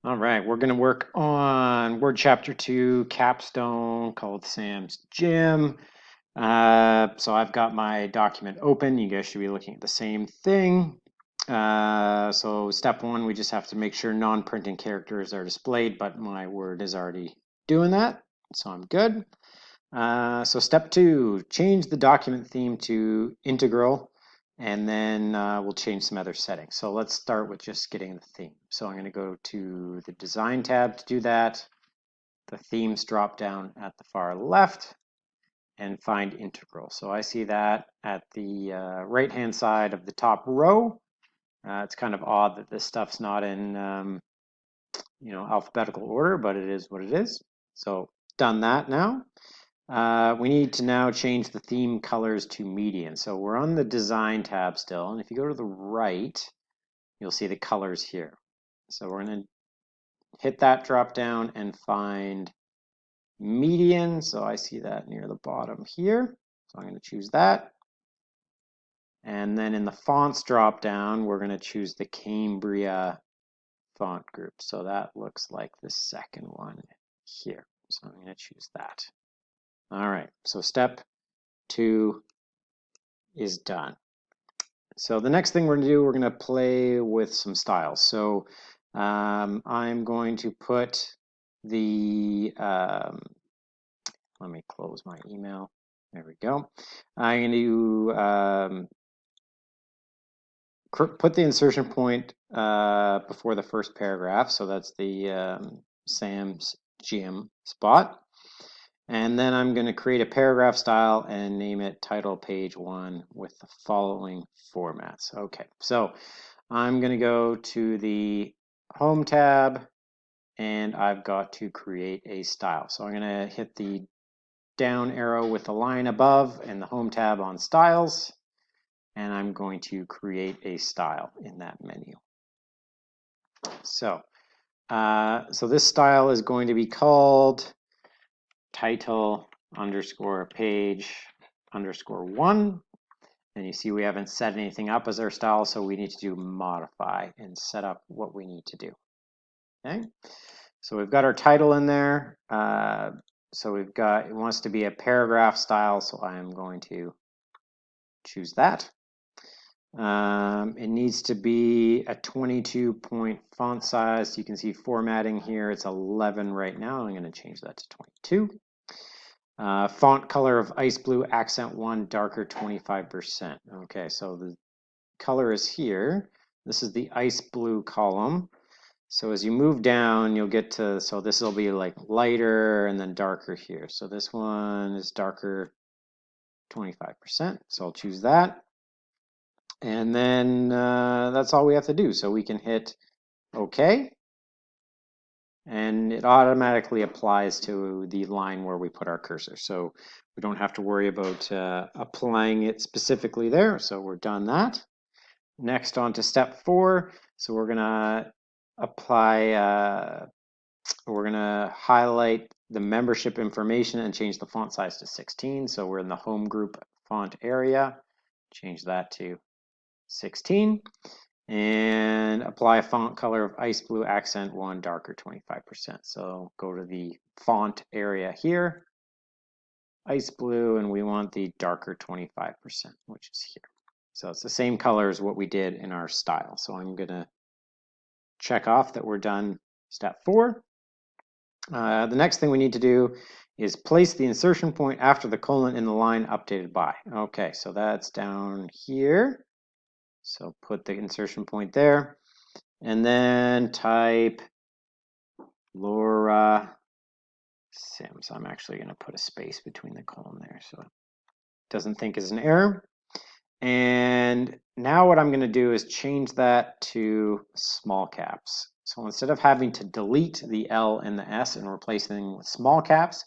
All right, we're going to work on Word Chapter 2, Capstone, called Sam's Gym. So I've got my document open. You guys should be looking at the same thing. So step one, we just have to make sure non-printing characters are displayed, but my Word is already doing that, so I'm good. So step two, change the document theme to integral, and then we'll change some other settings. So let's start with just getting the theme. So I'm going to go to the Design tab to do that. The themes drop down at the far left and find integral. So I see that at the right-hand side of the top row. It's kind of odd that this stuff's not in alphabetical order, but it is what it is. So done that now. We need to now change the theme colors to median. So we're on the Design tab still, and if you go to the right, you'll see the colors here. So we're going to hit that drop down and find median. So I see that near the bottom here. So I'm going to choose that. And then in the fonts drop down, we're going to choose the Cambria font group. So that looks like the second one here. So I'm going to choose that. All right, so step two is done. So the next thing we're going to do, we're going to play with some styles. So I'm going to put the, let me close my email. There we go. I'm going to put the insertion point before the first paragraph. So that's the Sam's Gym spot. And then I'm going to create a paragraph style and name it title page 1 with the following formats. Okay, so I'm going to go to the Home tab and I've got to create a style. So I'm going to hit the down arrow with the line above and the Home tab on Styles, and I'm going to create a style in that menu. So this style is going to be called title underscore page underscore 1. And you see we haven't set anything up as our style, so we need to do modify and set up what we need to do. Okay, so we've got our title in there. So we've got, it wants to be a paragraph style, so I'm going to choose that. It needs to be a 22-point font size. You can see formatting here, it's 11 right now. I'm going to change that to 22. Font color of ice blue, accent 1, darker 25%. Okay, so the color is here. This is the ice blue column. So as you move down, you'll get to, so this will be like lighter and then darker here. So this one is darker 25%. So I'll choose that. And then that's all we have to do. So we can hit OK. And it automatically applies to the line where we put our cursor. So we don't have to worry about applying it specifically there. So we're done that. Next on to step 4. So we're going to apply, we're going to highlight the membership information and change the font size to 16. So we're in the home group font area. Change that to 16. And apply a font color of ice blue, accent 1, darker 25%. So go to the font area here, ice blue, and we want the darker 25%, which is here. So it's the same color as what we did in our style. So I'm going to check off that we're done step 4. The next thing we need to do is place the insertion point after the colon in the line updated by. Okay, so that's down here. So put the insertion point there. And then type Laura Sims. I'm actually going to put a space between the colon there so it doesn't think it's an error. And now what I'm going to do is change that to small caps. So instead of having to delete the L and the S and replace them with small caps,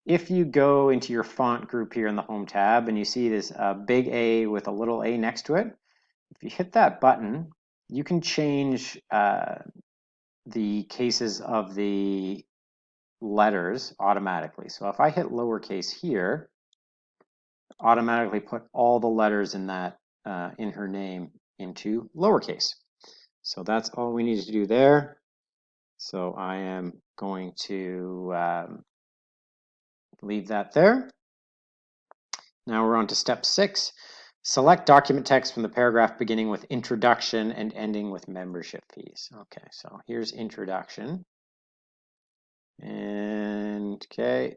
if you go into your font group here in the Home tab and you see this big A with a little a next to it, if you hit that button, you can change the cases of the letters automatically. So if I hit lowercase here, automatically put all the letters in that in her name into lowercase. So that's all we need to do there. So I am going to leave that there. Now we're on to step 6. Select document text from the paragraph beginning with introduction and ending with membership fees. Okay, so here's introduction. And okay,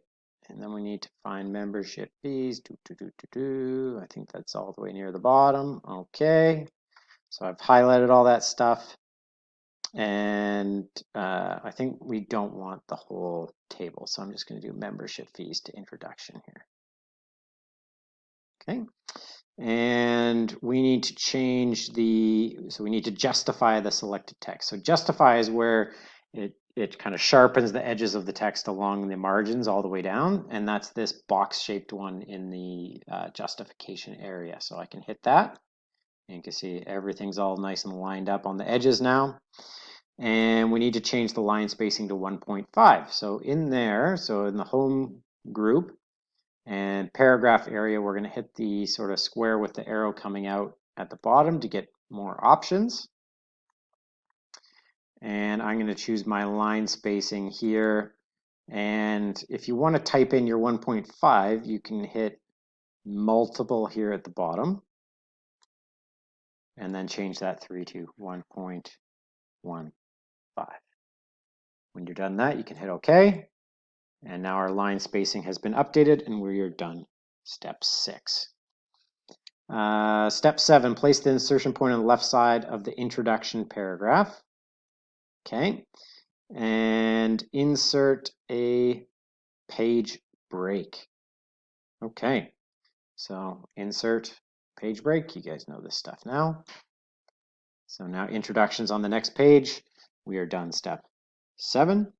and then we need to find membership fees. I think that's all the way near the bottom. Okay, so I've highlighted all that stuff. And I think we don't want the whole table, so I'm just going to do membership fees to introduction here. Okay, and we need to change so we need to justify the selected text. So justify is where it kind of sharpens the edges of the text along the margins all the way down, and that's this box-shaped one in the justification area. So I can hit that, and you can see everything's all nice and lined up on the edges now. And we need to change the line spacing to 1.5. So in there, so in the home group and paragraph area, we're going to hit the sort of square with the arrow coming out at the bottom to get more options. And I'm going to choose my line spacing here. And if you want to type in your 1.5, you can hit multiple here at the bottom and then change that 3 to 1.15. When you're done that, you can hit OK. And now our line spacing has been updated and we are done. Step 6. Step 7, place the insertion point on the left side of the introduction paragraph. Okay. And insert a page break. Okay. So insert page break. You guys know this stuff now. So now introductions on the next page. We are done. Step 7.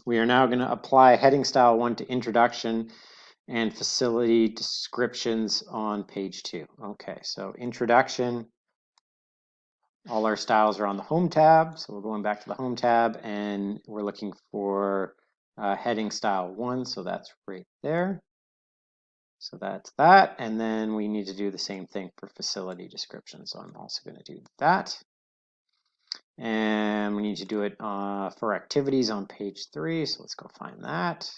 We are now going to apply heading style 1 to introduction and facility descriptions on page 2. Okay, so introduction, all our styles are on the home tab. So we're going back to the home tab and we're looking for heading style 1. So that's right there. So that's that. And then we need to do the same thing for facility description. So I'm also going to do that. And we need to do it for activities on page 3. So let's go find that.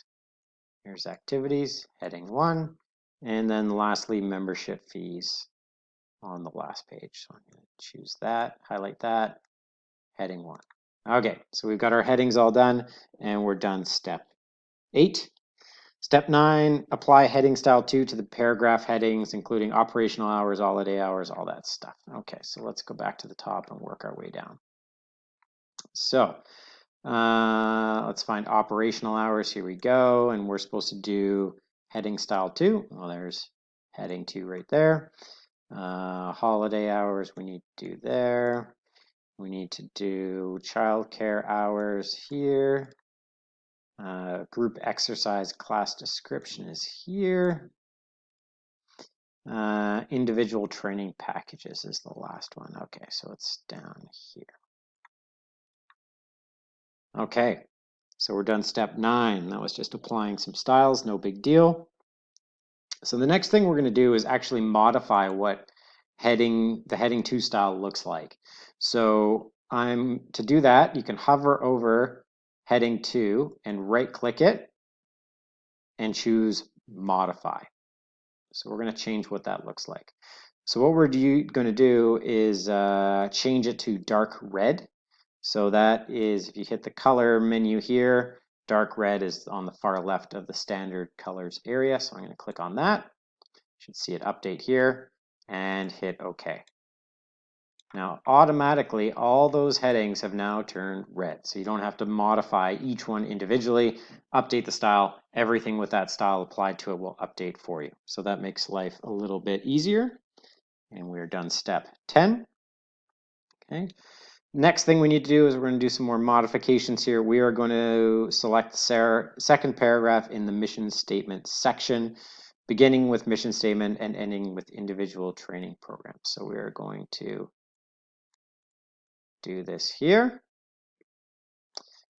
Here's activities, heading 1. And then lastly, membership fees on the last page. So I'm going to choose that, highlight that, heading 1. Okay, so we've got our headings all done and we're done. Step 8. Step 9, apply heading style 2 to the paragraph headings, including operational hours, holiday hours, all that stuff. Okay, so let's go back to the top and work our way down. So let's find operational hours. Here we go. And we're supposed to do heading style 2. Well, there's heading 2 right there. Holiday hours we need to do there. We need to do childcare hours here. Group exercise class description is here. Individual training packages is the last one. Okay, so it's down here. Okay, so we're done step 9. That was just applying some styles, no big deal. So the next thing we're going to do is actually modify what the heading 2 style looks like. So to do that, you can hover over heading 2 and right click it and choose modify. So we're going to change what that looks like. So what we're going to do is change it to dark red. So that is, if you hit the color menu here, dark red is on the far left of the standard colors area. So I'm going to click on that. You should see it update here and hit OK. Now automatically all those headings have now turned red. So you don't have to modify each one individually, update the style. Everything with that style applied to it will update for you. So that makes life a little bit easier. And we're done step 10. Okay. Next thing we need to do is we're going to do some more modifications here. We are going to select the second paragraph in the mission statement section, beginning with mission statement and ending with individual training programs. So we are going to do this here.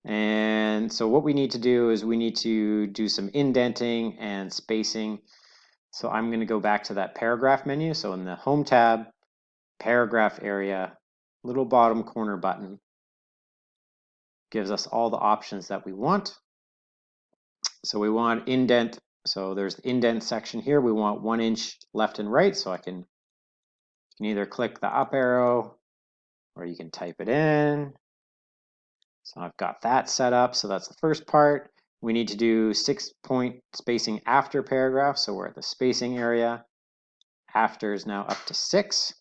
And so what we need to do is we need to do some indenting and spacing. So I'm going to go back to that paragraph menu. So in the home tab, paragraph area, little bottom corner button. gives us all the options that we want. So we want indent. So there's the indent section here. We want 1 inch left and right. So I can either click the up arrow or you can type it in. So I've got that set up. So that's the first part. We need to do 6-point spacing after paragraph. So we're at the spacing area. After is now up to 6.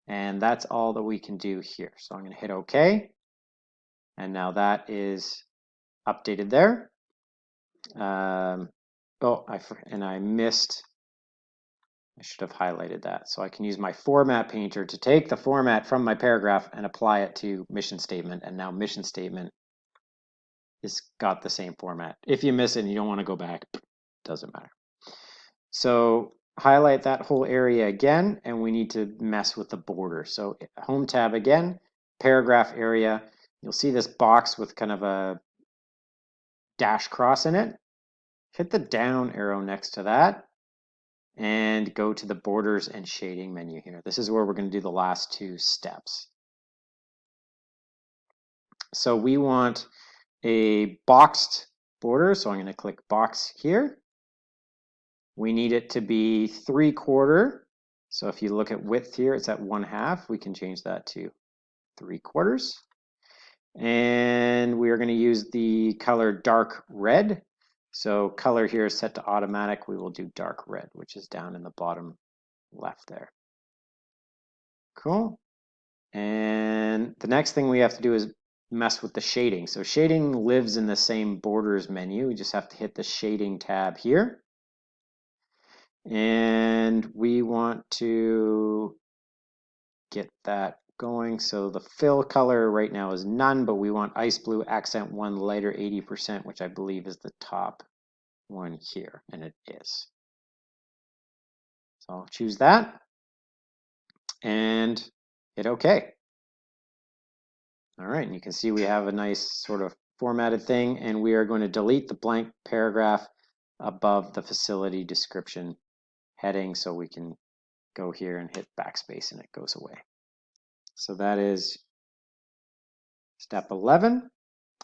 And that's all that we can do here. So I'm going to hit OK. And now that is updated there. I missed. I should have highlighted that. So I can use my format painter to take the format from my paragraph and apply it to mission statement. And now mission statement is got the same format. If you miss it and you don't want to go back, doesn't matter. So highlight that whole area again, and we need to mess with the border. So home tab again, paragraph area. You'll see this box with kind of a dash cross in it. Hit the down arrow next to that and go to the borders and shading menu here. This is where we're going to do the last 2 steps. So we want a boxed border, so I'm going to click box here. We need it to be 3/4. So if you look at width here, it's at 1/2. We can change that to 3/4. And we are going to use the color dark red. So color here is set to automatic. We will do dark red, which is down in the bottom left there. Cool. And the next thing we have to do is mess with the shading. So shading lives in the same borders menu. We just have to hit the shading tab here. And we want to get that going. So the fill color right now is none, but we want ice blue accent 1 lighter 80%, which I believe is the top one here, and it is. So I'll choose that and hit OK. All right, and you can see we have a nice sort of formatted thing, and we are going to delete the blank paragraph above the facility description heading, so we can go here and hit backspace and it goes away. So that is step 11.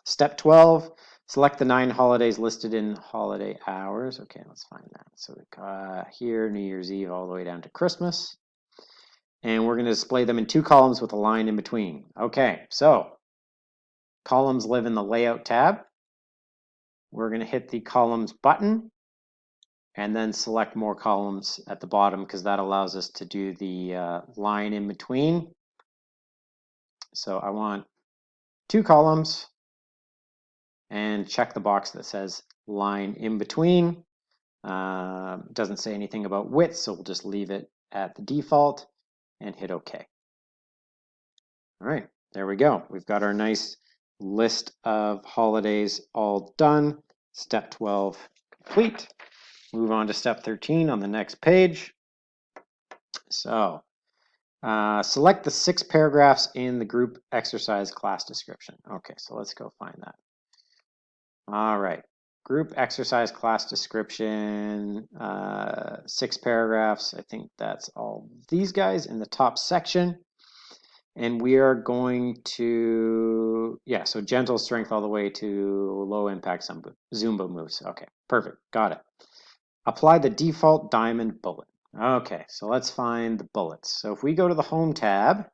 Step 12, select the 9 holidays listed in holiday hours. Okay, let's find that. So we got here New Year's Eve all the way down to Christmas. And we're going to display them in 2 columns with a line in between. Okay, so columns live in the layout tab. We're going to hit the columns button and then select more columns at the bottom because that allows us to do the line in between. So I want 2 columns and check the box that says line in between. Doesn't say anything about width, so we'll just leave it at the default and hit OK. All right, there we go. We've got our nice list of holidays all done. Step 12 complete. Move on to step 13 on the next page. So select the 6 paragraphs in the group exercise class description. Okay, so let's go find that. All right, group exercise class description, 6 paragraphs. I think that's all these guys in the top section. And we are going to, so gentle strength all the way to low impact Zumba moves. Okay, perfect, got it. Apply the default diamond bullet. Okay, so let's find the bullets. So if we go to the home tab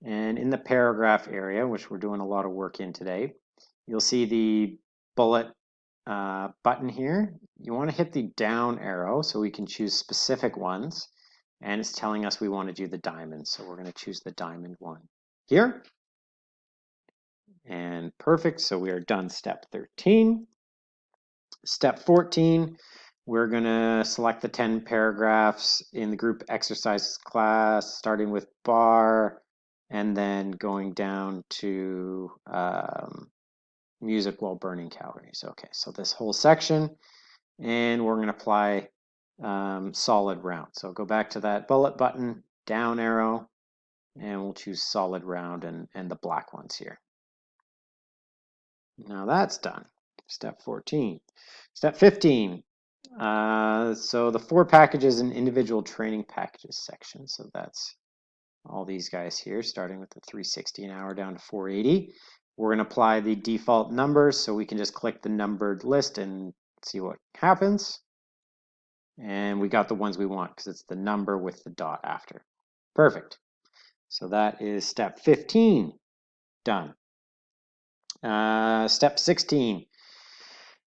and in the paragraph area, which we're doing a lot of work in today, you'll see the bullet button here. You want to hit the down arrow so we can choose specific ones. And it's telling us we want to do the diamond. So we're going to choose the diamond one here. And perfect. So we are done step 13. Step 14, we're going to select the 10 paragraphs in the group exercise class, starting with bar and then going down to music while burning calories. Okay, so this whole section, and we're going to apply solid round. So go back to that bullet button, down arrow, and we'll choose solid round and the black ones here. Now that's done. Step 14. Step 15. So the 4 packages and individual training packages section. So that's all these guys here, starting with the 360 an hour down to 480. We're going to apply the default numbers, so we can just click the numbered list and see what happens. And we got the ones we want because it's the number with the dot after. Perfect. So that is step 15 done. Step 16,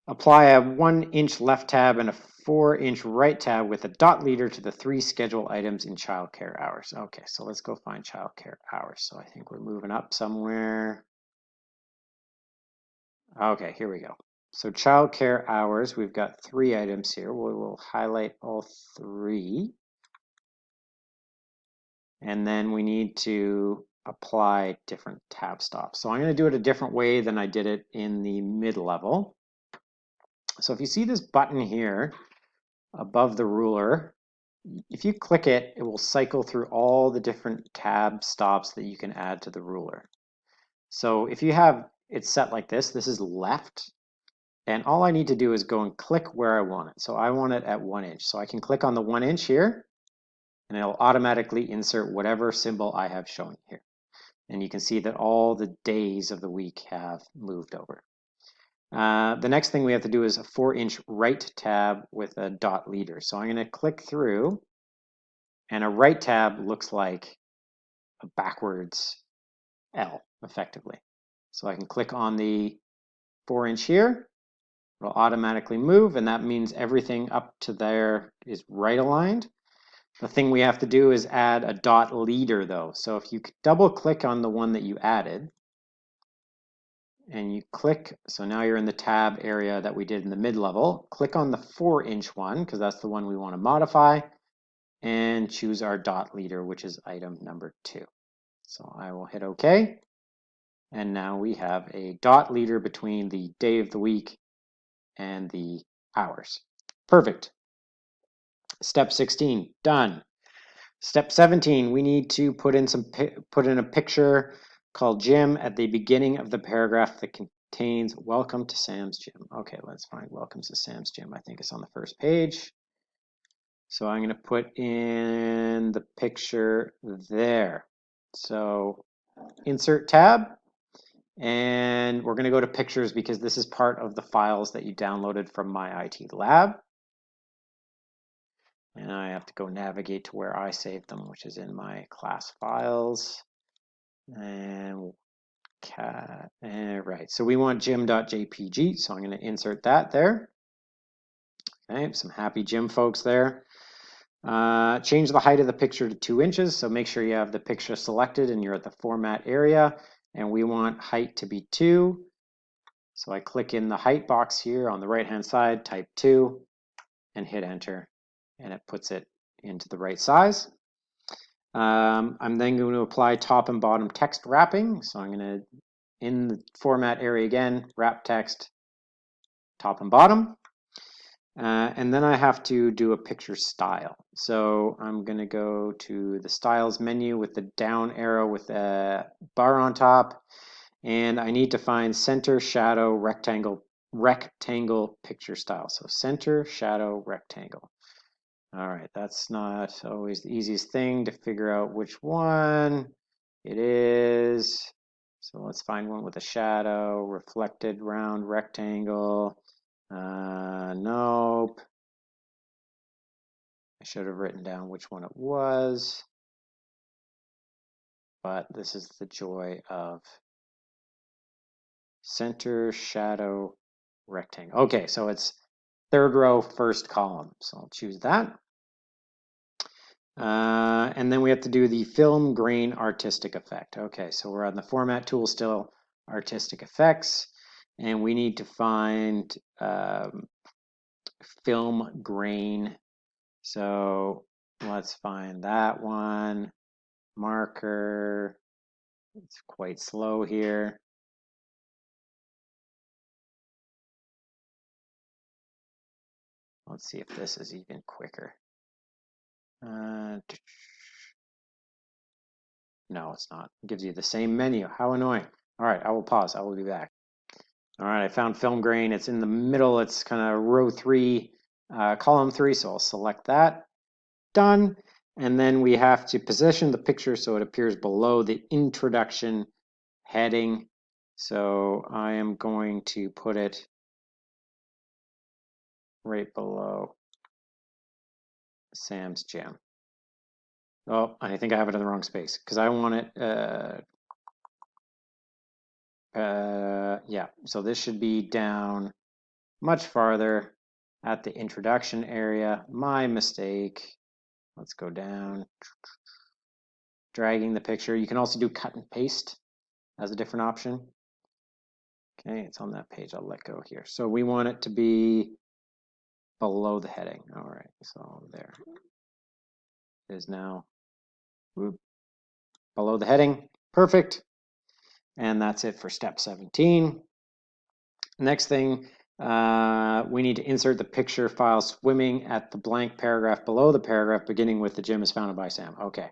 apply a 1-inch left tab and a 4-inch right tab with a dot leader to the 3 schedule items in childcare hours. Okay, so let's go find childcare hours. So I think we're moving up somewhere. Okay, here we go. So childcare hours, we've got 3 items here. We'll highlight all 3. And then we need to apply different tab stops. So I'm going to do it a different way than I did it in the mid-level. So if you see this button here above the ruler, if you click it, it will cycle through all the different tab stops that you can add to the ruler. So if you have it set like this is left, and all I need to do is go and click where I want it. So I want it at 1 inch. So I can click on the 1 inch here, and it'll automatically insert whatever symbol I have shown here. And you can see that all the days of the week have moved over. The next thing we have to do is a 4-inch right tab with a dot leader. So I'm going to click through, and a right tab looks like a backwards L, effectively. So I can click on the 4-inch here. It'll automatically move, and that means everything up to there is right aligned. The thing we have to do is add a dot leader, though. So if you double click on the one that you added, and you click, so now you're in the tab area that we did in the mid-level, click on the 4-inch one, because that's the one we want to modify, and choose our dot leader, which is item number 2. So I will hit OK, and now we have a dot leader between the day of the week and the hours. Perfect. Step 16, done. Step 17, we need to put in a picture called Jim at the beginning of the paragraph that contains welcome to Sam's Gym. Okay, let's find welcome to Sam's Gym. I think it's on the first page. So I'm going to put in the picture there. So insert tab, and we're going to go to pictures because this is part of the files that you downloaded from my IT lab. And I have to go navigate to where I saved them, which is in my class files. And right, so we want gym.jpg, so I'm going to insert that there. Okay, some happy gym folks there. Change the height of the picture to 2 inches, so make sure you have the picture selected and you're at the format area, and we want height to be 2. So I click in the height box here on the right hand side, type 2, and hit enter, and it puts it into the right size. I'm then going to apply top and bottom text wrapping. So I'm going to, in the format area again, wrap text top and bottom. And then I have to do a picture style. So I'm going to go to the styles menu with the down arrow with a bar on top. And I need to find center, shadow, rectangle picture style. So center, shadow, rectangle. All right, that's not always the easiest thing to figure out which one it is. So let's find one with a shadow, reflected round rectangle. Nope. I should have written down which one it was. But this is the joy of center, shadow, rectangle. Okay, so it's 3rd row, 1st column. So I'll choose that. And then we have to do the film grain artistic effect. Okay, so we're on the format tool still, artistic effects, and we need to find film grain. So let's find that one. Marker. It's quite slow here. Let's see if this is even quicker. No, it's not. It gives you the same menu. How annoying. All right, I will pause. I will be back. All right, I found film grain. It's in the middle. It's kind of row 3, column 3, so I'll select that. Done. And then we have to position the picture so it appears below the introduction heading. So I am going to put it right below Sam's gym. Oh, I think I have it in the wrong space because I want it, yeah, so this should be down much farther at the introduction area. My mistake. Let's go down. Dragging the picture. You can also do cut and paste as a different option. Okay, it's on that page. I'll let go here. So we want it to be below the heading. All right, so there it is now. Whoop. Below the heading. Perfect. And that's it for step 17. Next thing, we need to insert the picture file swimming at the blank paragraph below the paragraph beginning with the gym is founded by Sam. Okay,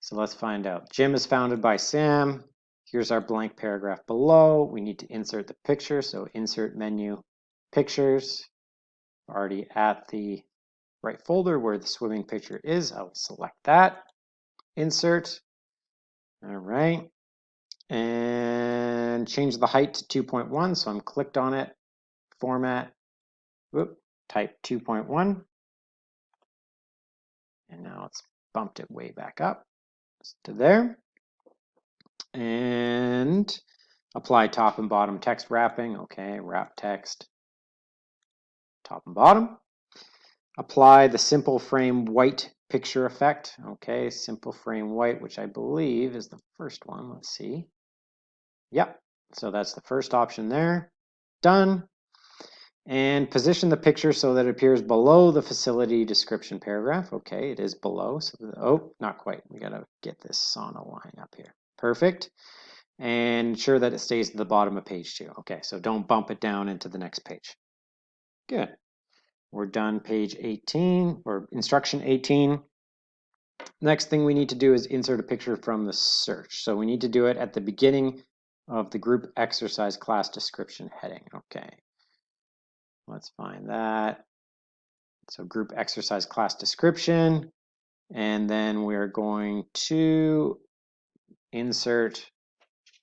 so let's find out. Gym is founded by Sam. Here's our blank paragraph below. We need to insert the picture, so insert menu, pictures. Already at the right folder where the swimming picture is. I'll select that, insert. All right, and change the height to 2.1. So I'm clicked on it, format, whoop, type 2.1, and now it's bumped it way back up to there. And apply top and bottom text wrapping. Okay, wrap text, top and bottom. Apply the simple frame white picture effect. Okay, simple frame white, which I believe is the first one. Let's see. Yep, so that's the first option there. Done. And position the picture so that it appears below the facility description paragraph. Okay, it is below. So, oh, not quite. We got to get this sauna line up here. Perfect. And ensure that it stays at the bottom of page 2. Okay, so don't bump it down into the next page. Good. We're done page 18 or instruction 18. Next thing we need to do is insert a picture from the search. So we need to do it at the beginning of the group exercise class description heading. Okay. Let's find that. So group exercise class description, and then we're going to insert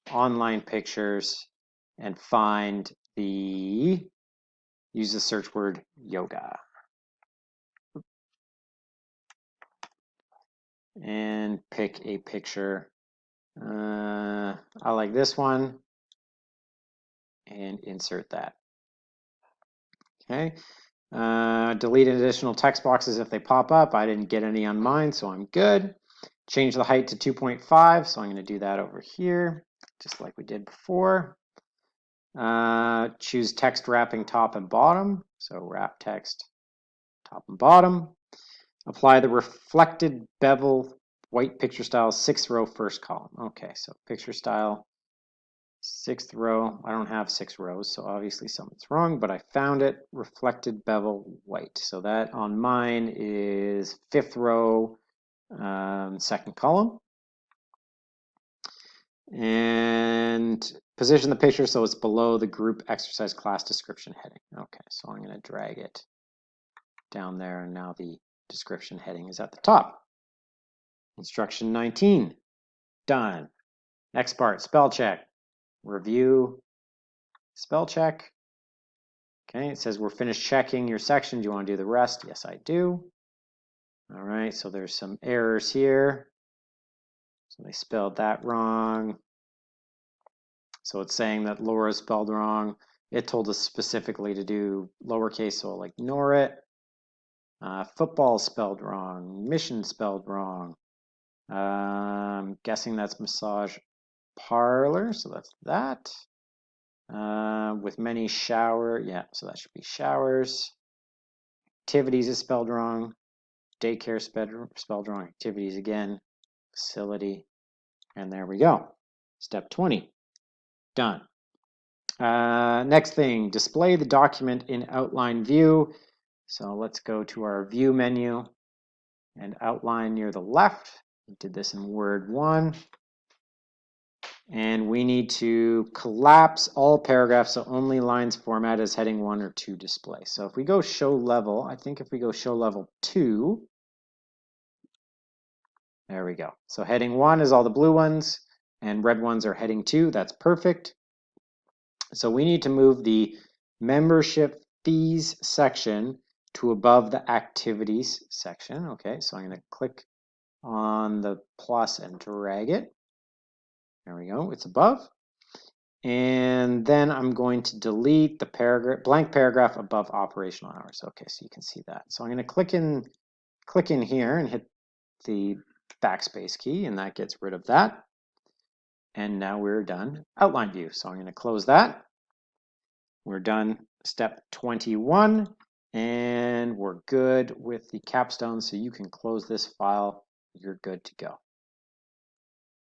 online pictures and find use the search word yoga. And pick a picture. I like this one and insert that. Okay. Delete additional text boxes if they pop up. I didn't get any on mine, so I'm good. Change the height to 2.5, so I'm going to do that over here, just like we did before. Choose text wrapping top and bottom, so wrap text top and bottom. Apply the reflected bevel white picture style 6th row first column. Okay, so picture style 6th row. I don't have 6 rows, so obviously something's wrong, but I found it. Reflected bevel white. So that on mine is 5th row, 2nd column. And position the picture so it's below the group exercise class description heading. Okay, so I'm going to drag it down there, and now the description heading is at the top. Instruction 19, done. Next part, spell check. Review, spell check. Okay, it says we're finished checking your section. Do you want to do the rest? Yes, I do. All right, so there's some errors here. So they spelled that wrong. So it's saying that Laura spelled wrong. It told us specifically to do lowercase, so I'll ignore it. Football spelled wrong. Mission spelled wrong. I'm guessing that's massage parlor, so that's that. With many shower, yeah, so that should be showers. Activities is spelled wrong. Daycare spelled wrong. Activities again. Facility. And there we go. Step 20. Done. Next thing, display the document in outline view. So let's go to our view menu and outline near the left. We did this in Word 1. And we need to collapse all paragraphs so only lines format as heading 1 or 2 display. So if we go show level, I think if we go show level 2, there we go. So heading 1 is all the blue ones and red ones are heading 2. That's perfect. So we need to move the membership fees section to above the activities section. Okay, so I'm going to click on the plus and drag it. There we go, it's above. And then I'm going to delete the paragraph, blank paragraph above operational hours. Okay, so you can see that. So I'm going to click in here and hit the backspace key, and that gets rid of that. And now we're done outline view. So I'm going to close that. We're done step 21, and we're good with the capstone. So you can close this file. You're good to go.